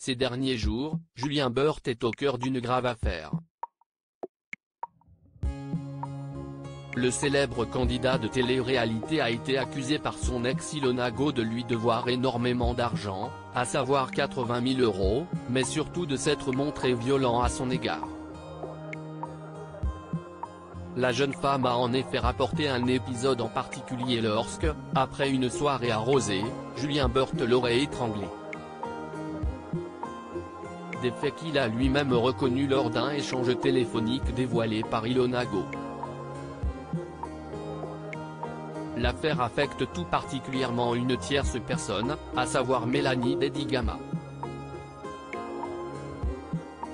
Ces derniers jours, Julien Burt est au cœur d'une grave affaire. Le célèbre candidat de télé-réalité a été accusé par son ex Ilona Go de lui devoir énormément d'argent, à savoir 80 000 €, mais surtout de s'être montré violent à son égard. La jeune femme a en effet rapporté un épisode en particulier lorsque, après une soirée arrosée, Julien Burt l'aurait étranglée. Des faits qu'il a lui-même reconnus lors d'un échange téléphonique dévoilé par Ilona Go. L'affaire affecte tout particulièrement une tierce personne, à savoir Mélanie Dedigama.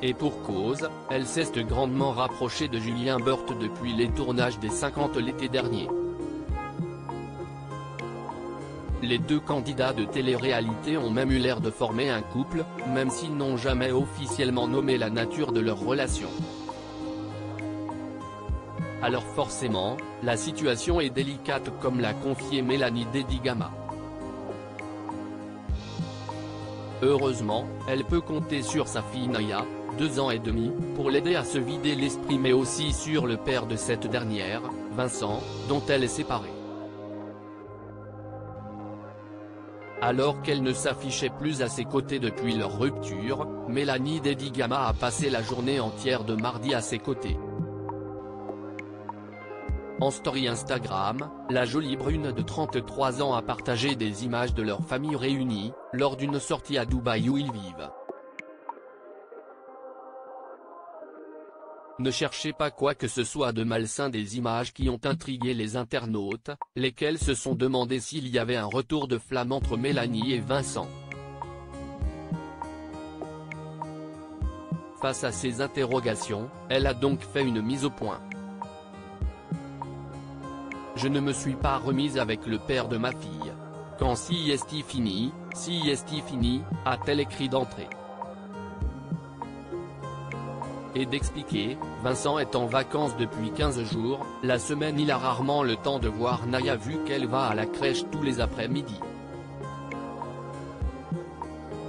Et pour cause, elle s'est grandement rapprochée de Julien Burt depuis les tournages des 50 l'été dernier. Les deux candidats de télé-réalité ont même eu l'air de former un couple, même s'ils n'ont jamais officiellement nommé la nature de leur relation. Alors forcément, la situation est délicate comme l'a confié Mélanie Dedigama. Heureusement, elle peut compter sur sa fille Naya, 2 ans et demi, pour l'aider à se vider l'esprit mais aussi sur le père de cette dernière, Vincent, dont elle est séparée. Alors qu'elle ne s'affichait plus à ses côtés depuis leur rupture, Mélanie Dedigama a passé la journée entière de mardi à ses côtés. En story Instagram, la jolie brune de 33 ans a partagé des images de leur famille réunie, lors d'une sortie à Dubaï où ils vivent. Ne cherchez pas quoi que ce soit de malsain, des images qui ont intrigué les internautes, lesquels se sont demandé s'il y avait un retour de flamme entre Mélanie et Vincent. Face à ces interrogations, elle a donc fait une mise au point. Je ne me suis pas remise avec le père de ma fille. Quand si est-il fini, a-t-elle écrit d'entrée. Et d'expliquer, Vincent est en vacances depuis 15 jours, la semaine il a rarement le temps de voir Naya vu qu'elle va à la crèche tous les après-midi.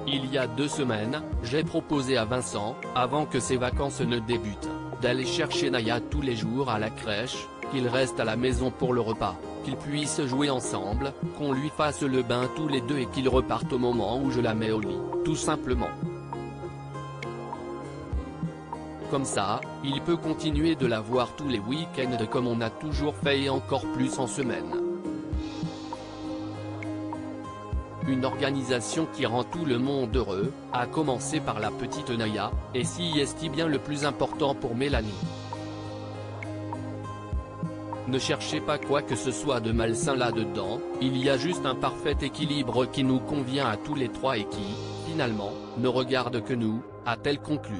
Il y a 2 semaines, j'ai proposé à Vincent, avant que ses vacances ne débutent, d'aller chercher Naya tous les jours à la crèche, qu'il reste à la maison pour le repas, qu'ils puissent jouer ensemble, qu'on lui fasse le bain tous les deux et qu'ils repartent au moment où je la mets au lit, tout simplement. Comme ça, il peut continuer de la voir tous les week-ends comme on a toujours fait et encore plus en semaine. Une organisation qui rend tout le monde heureux, à commencer par la petite Naya, et si est bien le plus important pour Mélanie. Ne cherchez pas quoi que ce soit de malsain là-dedans, il y a juste un parfait équilibre qui nous convient à tous les trois et qui, finalement, ne regarde que nous, a-t-elle conclu.